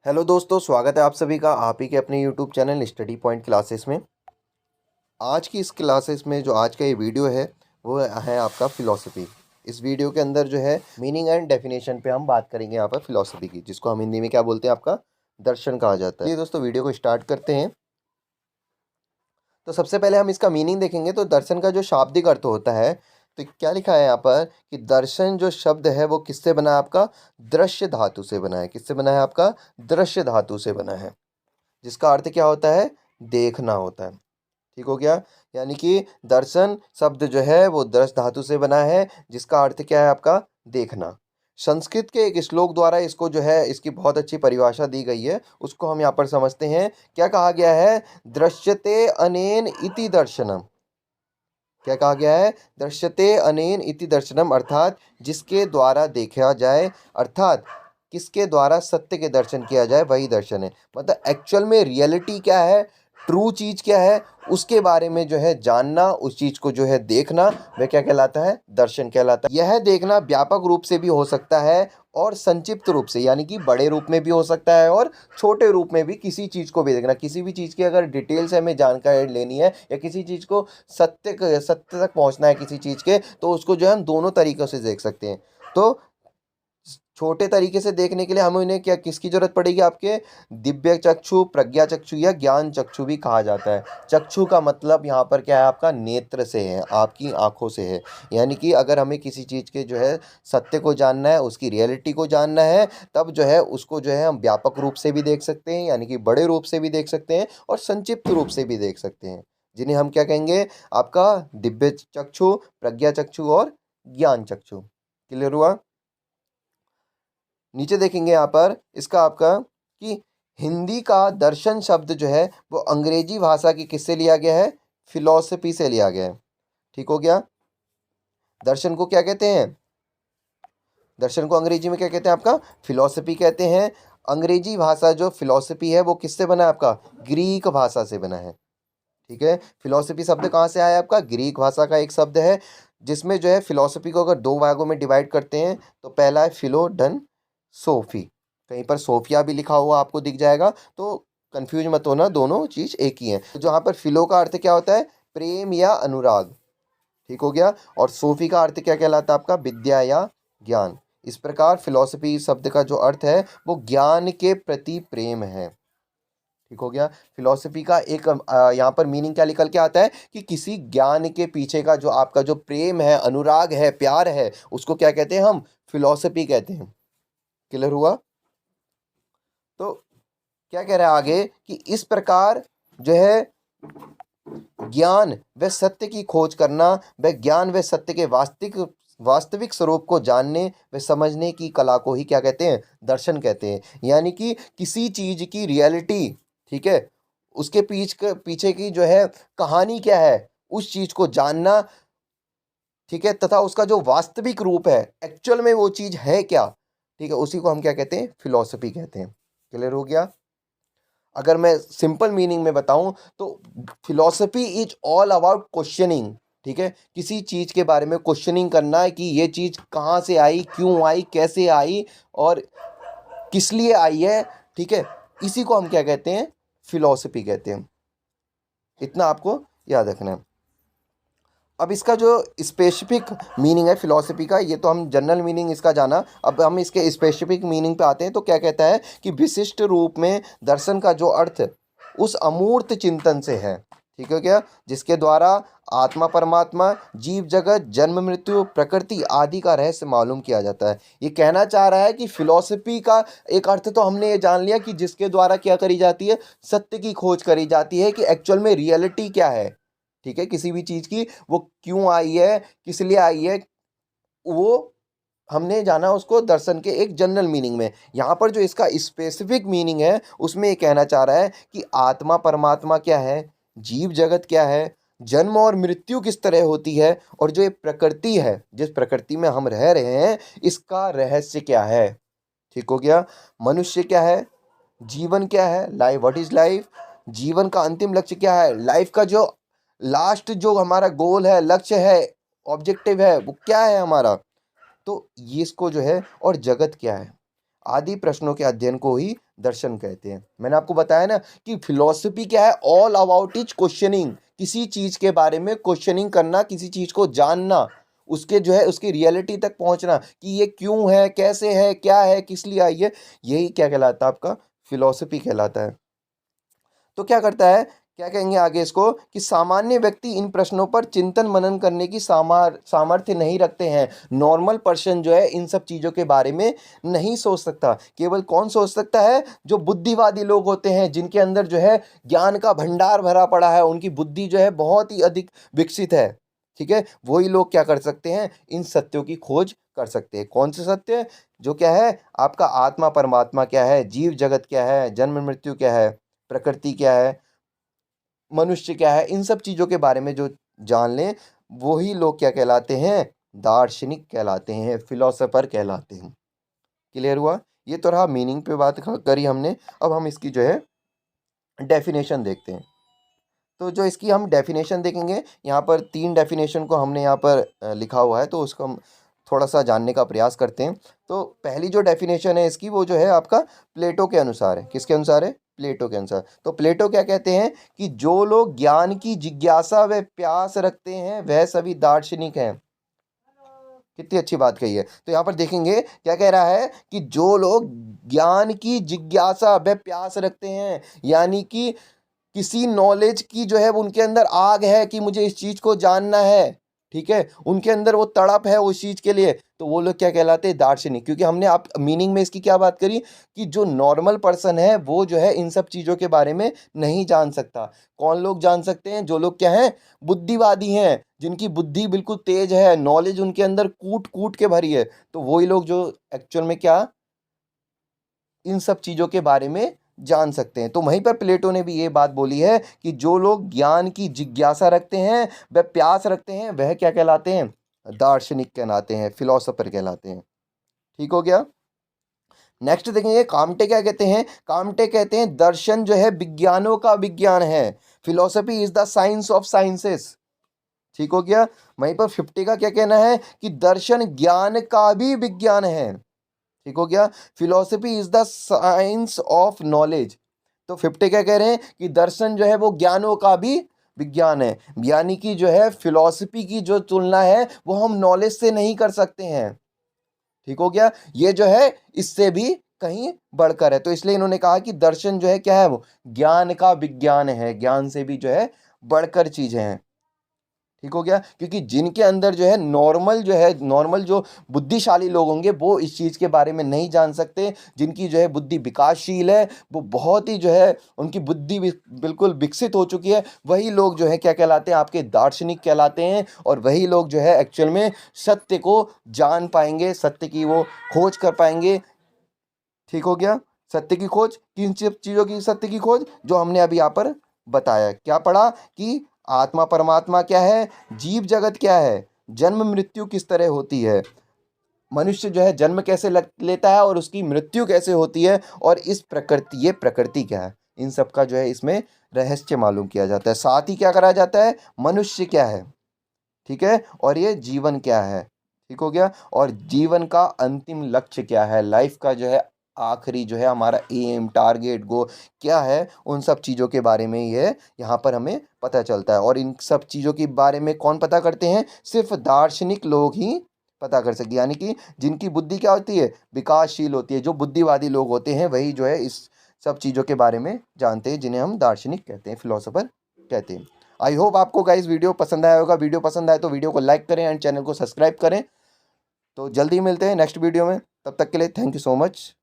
Hello दोस्तों, स्वागत है आप सभी का आप ही के अपने YouTube channel study point classes में। आज की इस क्लासेस में जो आज का ये वीडियो है वो है आपका फ़िलॉसफ़ी। इस वीडियो के अंदर जो है मीनिंग एंड डेफिनेशन पे हम बात करेंगे यहाँ पर फ़िलॉसफ़ी की, जिसको हम हिंदी में क्या बोलते हैं, आपका दर्शन कहा जाता है। ये दोस्तों वीडियो को स्टार्ट करते हैं। तो सबसे पहले हम इसका मीनिंग देखेंगे। तो दर्शन का जो शाब्दिक अर्थ होता है, तो क्या लिखा है यहाँ पर कि दर्शन जो शब्द है वो किससे बना है, आपका दृश्य धातु से बना है। किससे बना है, आपका दृश्य धातु से बना है, जिसका अर्थ क्या होता है, देखना होता है। ठीक हो गया। यानी कि दर्शन शब्द जो है वो दर्श धातु से बना है, जिसका अर्थ क्या है, आपका देखना। संस्कृत के एक श्लोक द्वारा इसको जो है इसकी बहुत अच्छी परिभाषा दी गई है, उसको हम यहाँ पर समझते हैं। क्या कहा गया है, दृश्यते अनेन इति दर्शनम। क्या कहा गया है, दृश्यते अनेन इति दर्शनम, अर्थात जिसके द्वारा देखा जाए, अर्थात किसके द्वारा सत्य के दर्शन किया जाए वही दर्शन है। मतलब एक्चुअल में रियलिटी क्या है, ट्रू चीज़ क्या है, उसके बारे में जो है जानना, उस चीज़ को जो है देखना, वह क्या कहलाता है, दर्शन कहलाता है। यह देखना व्यापक रूप से भी हो सकता है और संक्षिप्त रूप से, यानी कि बड़े रूप में भी हो सकता है और छोटे रूप में भी। किसी चीज़ को भी देखना, किसी भी चीज़ की अगर डिटेल से हमें जानकारी लेनी है या किसी चीज़ को सत्य तक पहुंचना है किसी चीज़ के, तो उसको जो है हम दोनों तरीक़ों से देख सकते हैं। तो छोटे तरीके से देखने के लिए हमें उन्हें क्या किसकी ज़रूरत पड़ेगी, आपके दिव्य चक्षु, प्रज्ञा चक्षु या ज्ञान चक्षु भी कहा जाता है। चक्षु का मतलब यहाँ पर क्या है, आपका नेत्र से है, आपकी आँखों से है। यानी कि अगर हमें किसी चीज़ के जो है सत्य को जानना है, उसकी रियलिटी को जानना है, तब जो है उसको जो है हम व्यापक रूप से भी देख सकते हैं, यानी कि बड़े रूप से भी देख सकते हैं और संक्षिप्त रूप से भी देख सकते हैं, जिन्हें हम क्या कहेंगे, आपका दिव्य चक्षु, प्रज्ञा चक्षु और ज्ञान चक्षु। क्लियर हुआ। नीचे देखेंगे यहाँ पर इसका आपका कि हिंदी का दर्शन शब्द जो है वो अंग्रेजी भाषा की किससे लिया गया है, फिलॉसफी से लिया गया है। ठीक हो गया। दर्शन को क्या कहते हैं, दर्शन को अंग्रेजी में क्या कहते हैं, आपका फिलॉसफी कहते हैं। अंग्रेजी भाषा जो फिलॉसफी है वो किससे बना है, आपका ग्रीक भाषा से बना है। ठीक है। फिलॉसफी शब्द कहाँ से आया, आपका ग्रीक भाषा का एक शब्द है, जिसमें जो है फिलॉसफी को अगर दो भागों में डिवाइड करते हैं तो पहला है फिलो डन सोफी। कहीं पर सोफिया भी लिखा हुआ आपको दिख जाएगा, तो कंफ्यूज मत होना, दोनों चीज़ एक ही है। तो जहाँ पर फिलो का अर्थ क्या होता है, प्रेम या अनुराग। ठीक हो गया। और सोफी का अर्थ क्या कहलाता है, आपका विद्या या ज्ञान। इस प्रकार फिलॉसफी शब्द का जो अर्थ है वो ज्ञान के प्रति प्रेम है। ठीक हो गया। फिलॉसफी का एक यहाँ पर मीनिंग क्या निकल के आता है कि किसी ज्ञान के पीछे का जो आपका जो प्रेम है, अनुराग है, प्यार है, उसको क्या कहते हैं, हम फिलॉसफी कहते हैं। क्लियर हुआ। तो क्या कह रहा है आगे कि इस प्रकार जो है ज्ञान व सत्य की खोज करना, व ज्ञान व सत्य के वास्तविक स्वरूप को जानने व समझने की कला को ही क्या कहते हैं, दर्शन कहते हैं। यानी कि किसी चीज़ की रियलिटी, ठीक है, उसके पीछे की जो है कहानी क्या है, उस चीज़ को जानना, ठीक है, तथा उसका जो वास्तविक रूप है, एक्चुअल में वो चीज़ है क्या, ठीक है, उसी को हम क्या कहते हैं, फिलॉसफी कहते हैं। क्लियर हो गया। अगर मैं सिंपल मीनिंग में बताऊं तो philosophy is all about questioning. ठीक है, किसी चीज़ के बारे में क्वेश्चनिंग करना है कि ये चीज़ कहाँ से आई, क्यों आई, कैसे आई और किस लिए आई है। ठीक है, इसी को हम क्या कहते हैं, फिलॉसफी कहते हैं। इतना आपको याद रखना है। अब इसका जो स्पेसिफिक मीनिंग है फिलॉसफी का, ये तो हम जनरल मीनिंग इसका जाना, अब हम इसके स्पेसिफिक मीनिंग पे आते हैं। तो क्या कहता है कि विशिष्ट रूप में दर्शन का जो अर्थ उस अमूर्त चिंतन से है, ठीक है क्या, जिसके द्वारा आत्मा, परमात्मा, जीव जगत, जन्म मृत्यु, प्रकृति आदि का रहस्य मालूम किया जाता है। ये कहना चाह रहा है कि फिलॉसफी का एक अर्थ तो हमने ये जान लिया कि जिसके द्वारा क्या करी जाती है, सत्य की खोज करी जाती है कि एक्चुअल में रियलिटी क्या है। ठीक है, किसी भी चीज़ की वो क्यों आई है, किस लिए आई है, वो हमने जाना उसको दर्शन के एक जनरल मीनिंग में। यहाँ पर जो इसका स्पेसिफिक मीनिंग है उसमें ये कहना चाह रहा है कि आत्मा, परमात्मा क्या है, जीव जगत क्या है, जन्म और मृत्यु किस तरह होती है, और जो ये प्रकृति है, जिस प्रकृति में हम रह रहे हैं, इसका रहस्य क्या है। ठीक हो गया। मनुष्य क्या है, जीवन क्या है, लाइफ, व्हाट इज लाइफ, जीवन का अंतिम लक्ष्य क्या है, लाइफ का जो लास्ट जो हमारा गोल है, लक्ष्य है, ऑब्जेक्टिव है, वो क्या है हमारा। तो ये इसको जो है, और जगत क्या है, आदि प्रश्नों के अध्ययन को ही दर्शन कहते हैं। मैंने आपको बताया ना कि फिलॉसफी क्या है, ऑल अबाउट इज क्वेश्चनिंग, किसी चीज़ के बारे में क्वेश्चनिंग करना, किसी चीज़ को जानना, उसके जो है उसकी रियलिटी तक पहुंचना कि ये क्यों है, कैसे है, क्या है, किस लिए आई है, यही क्या कहलाता है आपका फिलॉसफी कहलाता है। तो क्या करता है, क्या कहेंगे आगे इसको कि सामान्य व्यक्ति इन प्रश्नों पर चिंतन मनन करने की सामर्थ्य नहीं रखते हैं। नॉर्मल पर्सन जो है इन सब चीज़ों के बारे में नहीं सोच सकता। केवल कौन सोच सकता है, जो बुद्धिवादी लोग होते हैं, जिनके अंदर जो है ज्ञान का भंडार भरा पड़ा है, उनकी बुद्धि जो है बहुत ही अधिक विकसित है, ठीक है, वही लोग क्या कर सकते हैं, इन सत्यों की खोज कर सकते हैं। कौन से सत्य, जो क्या है आपका आत्मा परमात्मा क्या है, जीव जगत क्या है, जन्म मृत्यु क्या है, प्रकृति क्या है, मनुष्य क्या है, इन सब चीज़ों के बारे में जो जान लें, वही लोग क्या कहलाते हैं, दार्शनिक कहलाते हैं, फिलोसोफर कहलाते हैं। क्लियर हुआ? ये तो रहा मीनिंग पे बात करी हमने। अब हम इसकी जो है डेफिनेशन देखते हैं। तो जो इसकी हम डेफिनेशन देखेंगे, यहाँ पर 3 डेफिनेशन को हमने यहाँ पर लिखा हुआ है, तो उसको हम थोड़ा सा जानने का प्रयास करते हैं। तो पहली जो डेफिनेशन है इसकी, वो जो है आपका प्लेटो के अनुसार है। किसके अनुसार है? प्लेटो के अनुसार। तो प्लेटो क्या कहते हैं कि जो लोग ज्ञान की जिज्ञासा व प्यास रखते हैं वह सभी दार्शनिक हैं। कितनी अच्छी बात कही है। तो यहाँ पर देखेंगे क्या कह रहा है कि जो लोग ज्ञान की जिज्ञासा व प्यास रखते हैं, यानी कि किसी नॉलेज की जो है वो उनके अंदर आग है कि मुझे इस चीज़ को जानना है, ठीक है, उनके अंदर वो तड़प है उस चीज़ के लिए, तो वो लोग क्या कहलाते हैं, दार्शनिक। क्योंकि हमने आप मीनिंग में इसकी क्या बात करी कि जो नॉर्मल पर्सन है वो जो है इन सब चीज़ों के बारे में नहीं जान सकता। कौन लोग जान सकते हैं? जो लोग क्या हैं, बुद्धिवादी हैं, जिनकी बुद्धि बिल्कुल तेज है, नॉलेज उनके अंदर कूट कूट के भरी है, तो वही लोग जो एक्चुअल में क्या इन सब चीज़ों के बारे में जान सकते हैं। तो वहीं पर प्लेटो ने भी ये बात बोली है कि जो लोग ज्ञान की जिज्ञासा रखते हैं, वह प्यास रखते हैं, वह क्या कहलाते हैं, दार्शनिक कहलाते हैं, फिलोसोफर कहलाते हैं। ठीक हो गया? नेक्स्ट देखेंगे काम्टे क्या कहते हैं। काम्टे कहते हैं दर्शन जो है विज्ञानों का विज्ञान है, philosophy is the science of sciences. ठीक हो गया? वहीं पर 50 का क्या कहना है कि दर्शन ज्ञान का भी विज्ञान है। ठीक हो गया? Philosophy is the science of knowledge. तो 50 क्या कह रहे हैं कि दर्शन जो है वो ज्ञानों का भी विज्ञान है, यानी कि जो है फिलोसफी की जो तुलना है वो हम नॉलेज से नहीं कर सकते हैं। ठीक हो गया? ये जो है इससे भी कहीं बढ़कर है। तो इसलिए इन्होंने कहा कि दर्शन जो है क्या है, वो ज्ञान का विज्ञान है, ज्ञान से भी जो है बढ़कर चीजें हैं। ठीक हो गया? क्योंकि जिनके अंदर जो है नॉर्मल जो बुद्धिशाली लोग होंगे वो इस चीज़ के बारे में नहीं जान सकते। जिनकी जो है बुद्धि विकासशील है, वो बहुत ही जो है उनकी बुद्धि बिल्कुल विकसित हो चुकी है, वही लोग जो है क्या कहलाते हैं, आपके दार्शनिक कहलाते हैं। और वही लोग जो है एक्चुअल में सत्य को जान पाएंगे, सत्य की वो खोज कर पाएंगे। ठीक हो गया? सत्य की खोज, किन चीज़ों की सत्य की खोज? जो हमने अभी यहाँ पर बताया। क्या पढ़ा कि आत्मा परमात्मा क्या है, जीव जगत क्या है, जन्म मृत्यु किस तरह होती है, मनुष्य जो है जन्म कैसे लेता है और उसकी मृत्यु कैसे होती है, और इस प्रकृति, ये प्रकृति क्या है, इन सब का जो है इसमें रहस्य मालूम किया जाता है। साथ ही क्या करा जाता है, मनुष्य क्या है, ठीक है, और ये जीवन क्या है। ठीक हो गया? और जीवन का अंतिम लक्ष्य क्या है, लाइफ का जो है आखिरी जो है हमारा एम, टारगेट, गो क्या है, उन सब चीज़ों के बारे में ये यहाँ पर हमें पता चलता है। और इन सब चीज़ों के बारे में कौन पता करते हैं? सिर्फ दार्शनिक लोग ही पता कर सकते, यानी कि जिनकी बुद्धि क्या होती है, विकासशील होती है, जो बुद्धिवादी लोग होते हैं वही जो है इस सब चीज़ों के बारे में जानते हैं, जिन्हें हम दार्शनिक कहते हैं, फिलोसोफर कहते हैं। आई होप आपको गाइस वीडियो पसंद आया होगा। वीडियो पसंद आए तो वीडियो को लाइक करें एंड चैनल को सब्सक्राइब करें। तो जल्दी मिलते हैं नेक्स्ट वीडियो में, तब तक के लिए थैंक यू सो मच।